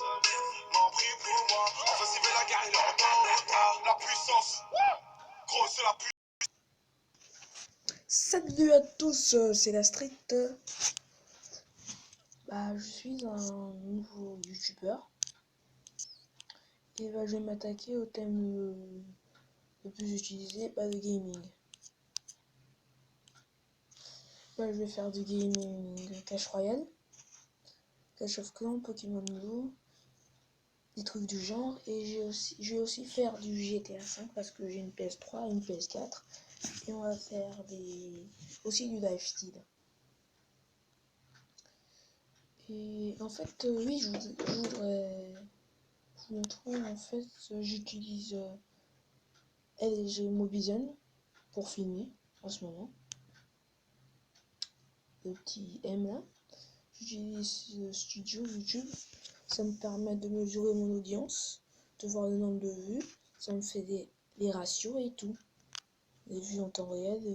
M'en prie pour moi. Enfin, s'il veut la guerre, il est en temps. La puissance. Gros, c'est la puissance. Salut à tous, c'est la street. Je suis un nouveau youtubeur et je vais m'attaquer au thème le plus utilisé, le gaming. Je vais faire du gaming Clash Royale, Clash of Clans, Pokémon Go, des trucs du genre, et je vais aussi faire du GTA 5 parce que j'ai une PS3 et une PS4, et on va faire aussi du lifestyle. Et en fait, oui, je voudrais vous montrer. En fait, j'utilise LG Movision pour filmer en ce moment. Le petit M là. J'utilise Studio YouTube. Ça me permet de mesurer mon audience, de voir le nombre de vues. Ça me fait les ratios et tout. Les vues en temps réel, les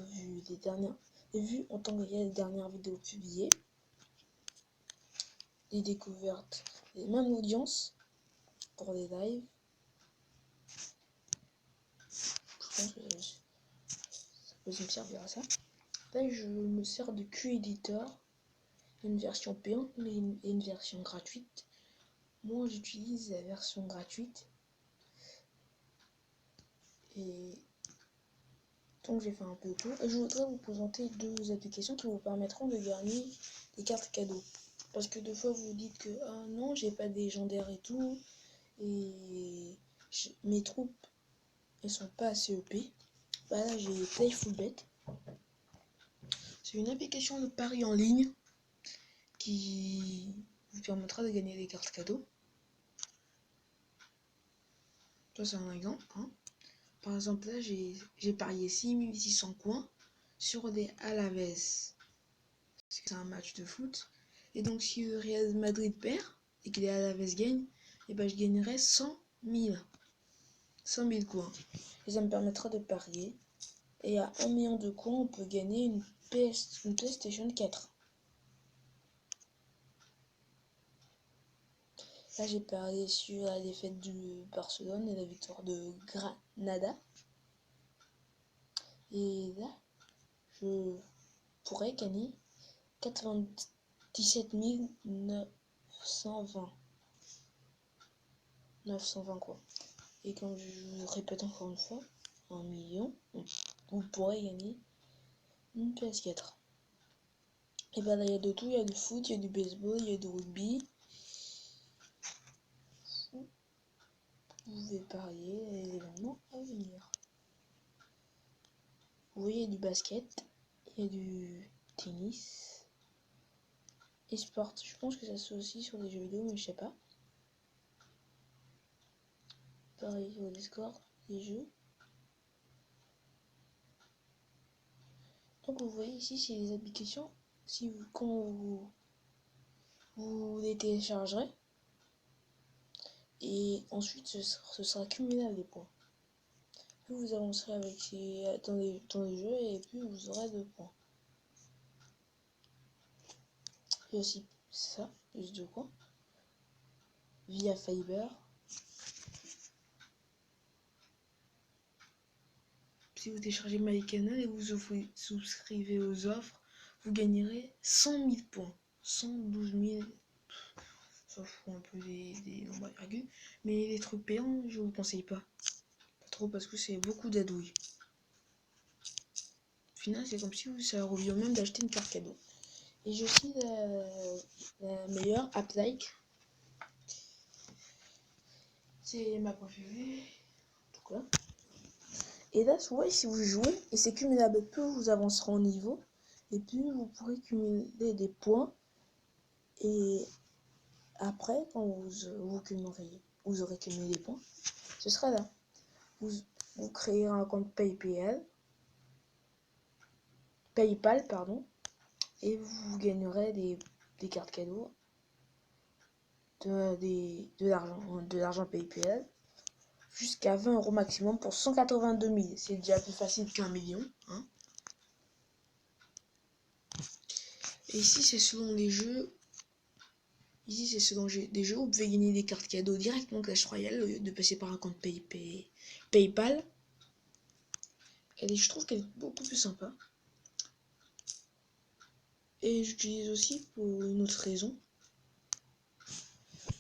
vues en temps réel des dernières vidéos publiées. Les découvertes, les mêmes audiences pour les lives. Je pense que ça peut me servir à ça. Là, je me sers de QEditor, une version payante et une version gratuite. Moi, j'utilise la version gratuite. Et donc, j'ai fait un peu tout. Et je voudrais vous présenter deux applications qui vous permettront de gagner des cartes cadeaux. Parce que deux fois, vous dites que ah non, j'ai pas des légendaires et tout. Et mes troupes, elles sont pas assez EP. Là, j'ai Playfulbet. C'est une application de paris en ligne qui vous permettra de gagner des cartes cadeaux. Ça, c'est un exemple. Par exemple, là, j'ai parié 6600 coins sur des Alaves. C'est un match de foot. Et donc, si le Real Madrid perd et que les Alaves gagnent, je gagnerai 100 000 coins. Et ça me permettra de parier. Et à 1 million de coins, on peut gagner une PlayStation 4. Là, j'ai parié sur la défaite du Barcelone et la victoire de Granada. Et là, je pourrais gagner 97 920. 920 quoi. Et comme je répète encore une fois, 1 million, vous pourrez gagner une PS4. Et là, il y a de tout, il y a du foot, il y a du baseball, il y a du rugby. Vous pouvez parier les événements à venir. Vous voyez, il y a du basket, il y a du tennis. Et sport, je pense que ça se fait aussi sur des jeux vidéo, mais je sais pas. Pareil sur les scores, des jeux. Donc vous voyez ici, c'est les applications. Quand vous les téléchargerez, et ensuite ce sera cumulable les points. Plus vous avancerez dans les jeux, et plus vous aurez de points. Il y a aussi ça, plus de points. Via Fiber. Si vous téléchargez MyCanal et vous souscrivez aux offres, vous gagnerez 100 000 points. 112 000. Ça fout un peu des nombres à virgule. Mais les trucs payants, je vous conseille pas. Pas trop parce que c'est beaucoup d'adouilles. Au final, c'est comme si ça revient même d'acheter une carte cadeau. Et j'ai aussi la meilleure app like. C'est ma préférée. En tout cas. Et là, ouais, si vous jouez, et c'est cumulable, plus vous avancerez en niveau, et plus vous pourrez cumuler des points. Et après, quand vous aurez cumulé des points, ce sera là. Vous créerez un compte PayPal, et vous gagnerez des cartes cadeaux, de l'argent PayPal, jusqu'à 20 € maximum pour 182 000. C'est déjà plus facile qu'1 million. Et ici, c'est selon les jeux. Ici, c'est selon des jeux où vous pouvez gagner des cartes cadeaux directement Clash Royale au lieu de passer par un compte PayPal. Et je trouve qu'elle est beaucoup plus sympa. Et j'utilise aussi pour une autre raison.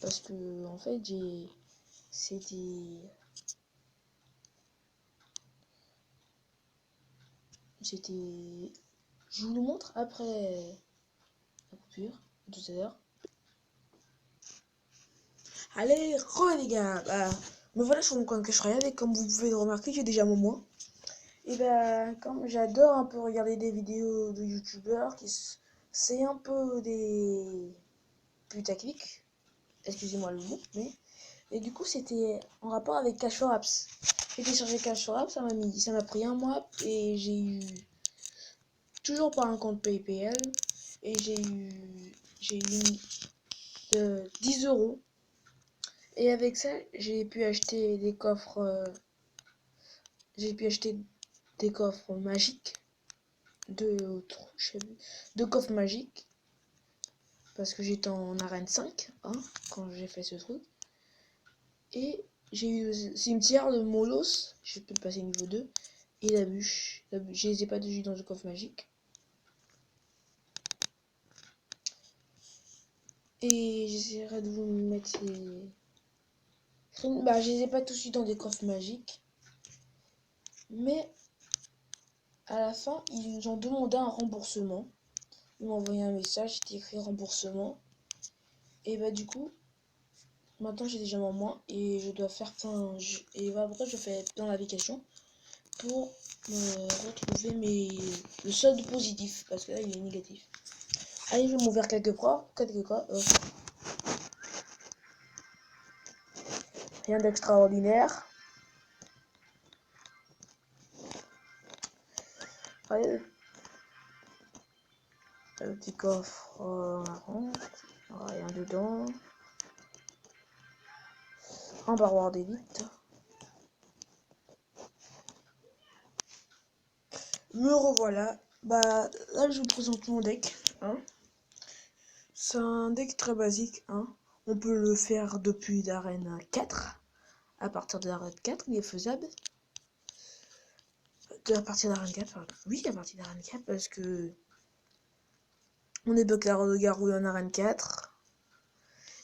Parce que, en fait, je vous le montre après la coupure, tout à l'heure. Allez, les gars, me voilà sur mon compte Clash Royale et comme vous pouvez le remarquer, j'ai déjà mon mois. Et comme j'adore un peu regarder des vidéos de youtubeurs c'est un peu des putaclic, excusez-moi le mot, mais et du coup c'était en rapport avec Cash for Apps. J'ai téléchargé Cash for Apps, ça m'a pris un mois et j'ai eu toujours pas un compte PayPal et j'ai eu 10 euros et avec ça j'ai pu acheter des coffres magiques deux coffres magiques parce que j'étais en arène 5 hein, quand j'ai fait ce truc et j'ai eu le cimetière de Molos, je peux le passer niveau 2 et la bûche, je les ai pas dessus dans le coffre magique et j'essaierai de vous mettre je les ai pas tous eu dans des coffres magiques mais à la fin ils nous ont demandé un remboursement, ils m'ont envoyé un message, c'était écrit remboursement et du coup maintenant j'ai déjà mon moins et je dois faire et après je fais dans l'application pour me retrouver le solde positif parce que là il est négatif. Allez, je vais m'ouvrir quelques cas. Rien d'extraordinaire. Allez, le petit coffre marron, rien dedans. Un baroir d'élite. Me revoilà. Là je vous présente mon deck. Hein. C'est un deck très basique. Hein. On peut le faire depuis l'arène 4. À partir de l'arène 4, il est faisable. À partir de l'arène 4, pardon. Oui, à partir de l'arène 4, parce que on débloque la de Garou en arène 4.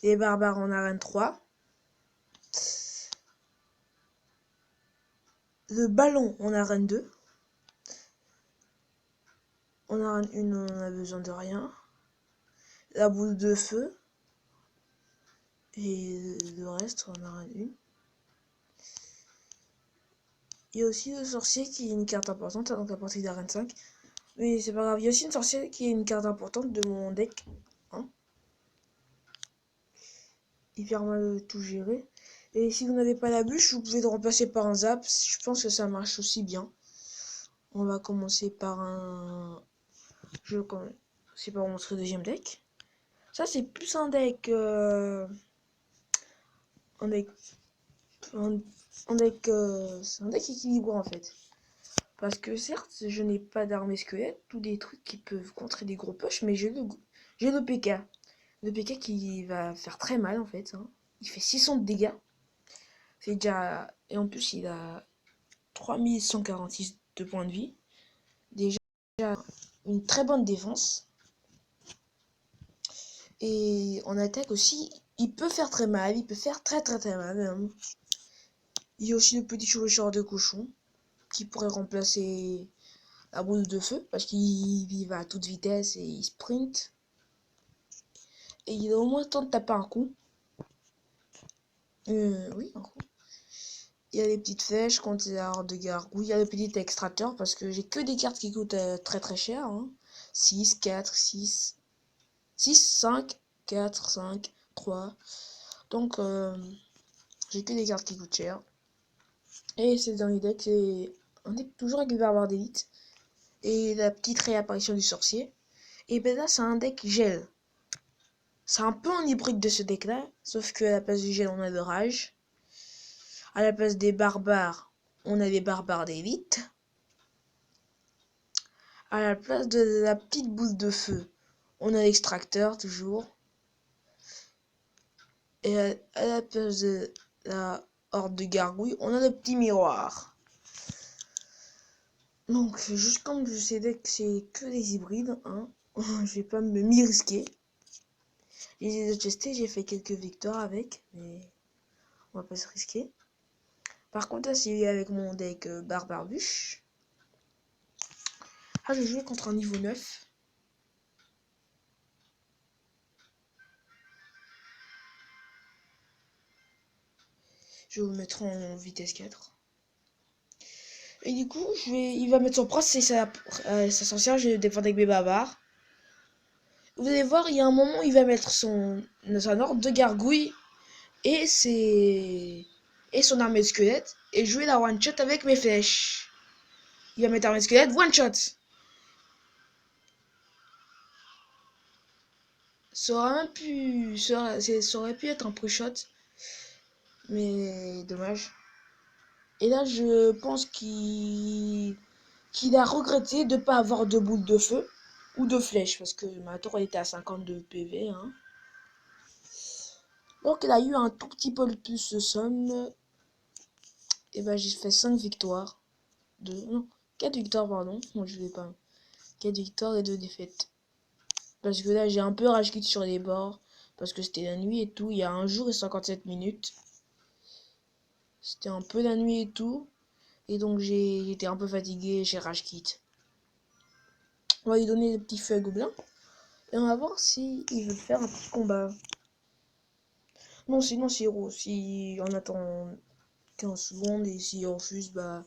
Les barbares en arène 3. Le ballon en arène 2. En arène 1, on a besoin de rien. La boule de feu. Et le reste en arène 1. Il y a aussi le sorcier qui est une carte importante, donc à partir d'arène 5. Mais c'est pas grave, il y a aussi une sorcière qui est une carte importante de mon deck. Hein. Il permet de tout gérer. Et si vous n'avez pas la bûche, vous pouvez le remplacer par un zap. Je pense que ça marche aussi bien. On va commencer par un... Je vais commencer par montrer le deuxième deck. Ça, c'est plus un deck... c'est un deck équilibré en fait. Parce que certes, je n'ai pas d'armée squelette ou des trucs qui peuvent contrer des gros push, mais j'ai le PK. Le PK qui va faire très mal en fait. Hein. Il fait 600 de dégâts. C'est déjà... Et en plus, il a 3146 de points de vie. Déjà une très bonne défense. Et en attaque aussi, il peut faire très mal. Il peut faire très mal. Même. Il y a aussi le petit chevaucheur de cochon qui pourrait remplacer la boule de feu parce qu'il va à toute vitesse et il sprint. Et il a au moins le temps de taper un coup. Oui, un coup. Il y a les petites flèches contre les arts de gargouille. Il y a le petit extracteur parce que j'ai que des cartes qui coûtent très cher. Hein. 6, 4, 6, 5, 4, 5, 3. Donc, j'ai que des cartes qui coûtent cher. Et c'est dans les decks, c'est un deck toujours avec le barbare d'élite. Et la petite réapparition du sorcier. Et là, c'est un deck gel. C'est un peu un hybride de ce deck-là, sauf qu'à la place du gel, on a le rage. À la place des barbares, on a les barbares d'élite. À la place de la petite boule de feu, on a l'extracteur, toujours. Et à la place de la horde de gargouilles, on a le petit miroir. Donc, juste comme je sais que c'est que des hybrides, hein, je vais pas m'y risquer. J'ai déjà testé, j'ai fait quelques victoires avec, mais on va pas se risquer. Par contre, là, c'est avec mon deck Barbarbuche. Ah, j'ai joué contre un niveau 9. Je vais vous mettre en vitesse 4. Et du coup, il va mettre son prince et sa sorcière, je vais défendre avec mes barbares. Vous allez voir, il y a un moment où il va mettre son ordre de gargouille et son armée de squelettes et jouer la one shot avec mes flèches. Il va mettre armée de squelettes, one shot. Ça aurait pu être un pre-shot, mais dommage. Et là, je pense qu'il a regretté de ne pas avoir de boule de feu ou de flèche, parce que ma tour elle était à 52 PV. Hein. Donc, il a eu un tout petit peu plus de somme. Et ben, j'ai fait 5 victoires. Non, 4 victoires, pardon. Moi, je vais pas. 4 victoires et 2 défaites. Parce que là, j'ai un peu rage quit sur les bords. Parce que c'était la nuit et tout. Il y a 1 jour et 57 minutes. C'était un peu la nuit et tout. Et donc, j'étais un peu fatigué. J'ai rage quit. On va lui donner des petits feux à gobelins. Et on va voir s'il veut faire un petit combat. Non, sinon, si on attend 15 secondes et s'il refuse, bah,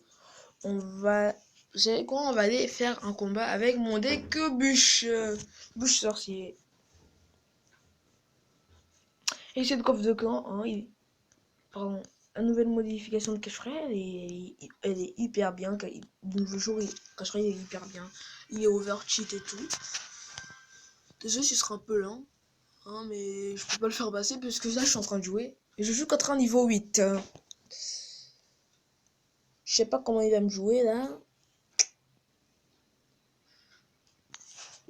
on va. Vous savez quoi? On va aller faire un combat avec mon deck bûche. Bûche sorcier. Et cette coffre de clan, hein, pardon, la nouvelle modification de cache elle est hyper bien. Le nouveau jour, cache il est hyper bien. Il est over cheat et tout. Désolé, ce sera un peu lent. Hein, mais je peux pas le faire passer parce que là, je suis en train de jouer. Et je joue contre un niveau 8. Je sais pas comment il va me jouer là.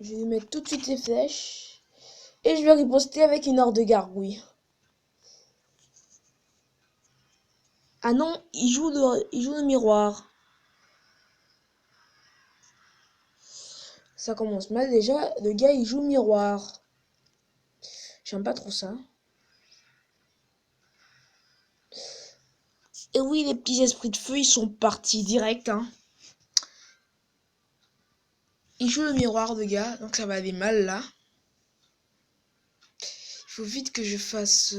Je vais mettre tout de suite les flèches. Et je vais riposter avec une horde de gargouilles. Ah non, il joue le miroir. Ça commence mal déjà. Le gars, il joue le miroir. J'aime pas trop ça. Et oui, les petits esprits de feu, ils sont partis direct. Hein. Il joue le miroir, le gars. Donc ça va aller mal là. Il faut vite que je fasse...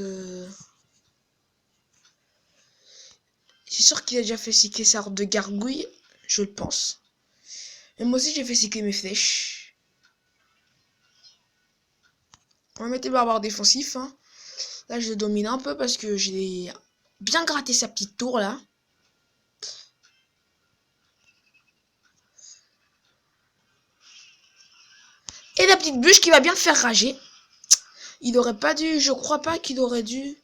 C'est sûr qu'il a déjà fait cycler sa horde de gargouilles. Je le pense. Et moi aussi, j'ai fait cycler mes flèches. On va mettre les barbares défensifs. Hein. Là, je le domine un peu parce que j'ai bien gratté sa petite tour là. Et la petite bûche qui va bien le faire rager. Il aurait pas dû, je crois pas qu'il aurait dû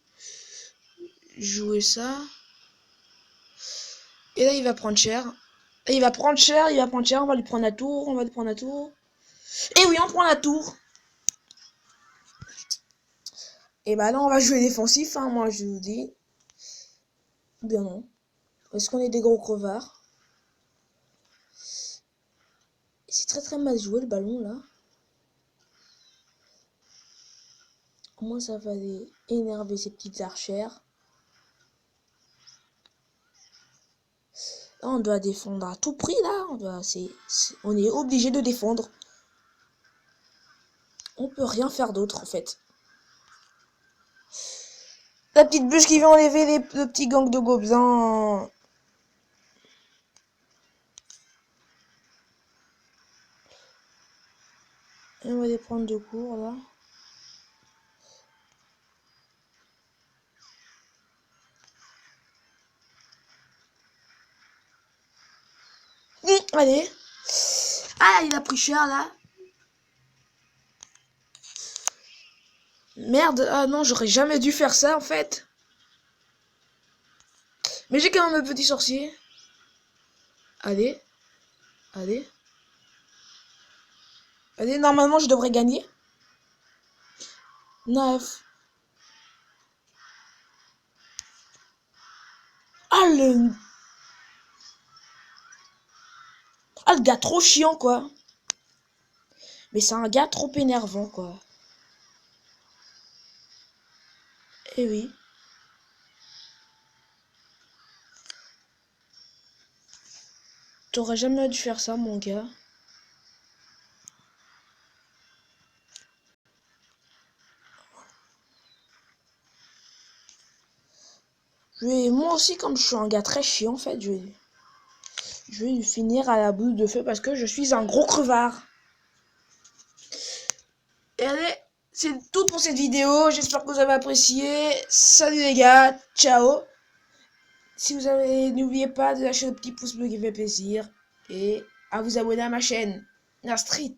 jouer ça. Et là, il va prendre cher. Et il va prendre cher, on va lui prendre la tour, Et oui, on prend la tour. Et bah là, on va jouer défensif, hein, moi je vous dis. Bien non. Est-ce qu'on est des gros crevards? C'est très très mal joué le ballon là. Au moins ça va aller énerver ces petites archères. Là, on doit défendre à tout prix là. On est obligé de défendre. On peut rien faire d'autre en fait. La petite bûche qui vient enlever le petit gang de gobelins. Et on va les prendre de court là. Allez. Ah, il a pris cher là. Merde, ah non, j'aurais jamais dû faire ça en fait. Mais j'ai quand même un petit sorcier. Allez. Allez. Allez, normalement je devrais gagner. 9. le gars trop chiant, quoi. Mais c'est un gars trop énervant, quoi. Eh oui. T'aurais jamais dû faire ça, mon gars. Moi aussi, comme je suis un gars très chiant, en fait, je vais finir à la boule de feu parce que je suis un gros crevard. Et allez, c'est tout pour cette vidéo. J'espère que vous avez apprécié. Salut les gars, ciao. Si vous avez, n'oubliez pas de lâcher le petit pouce bleu qui fait plaisir et à vous abonner à ma chaîne, la street.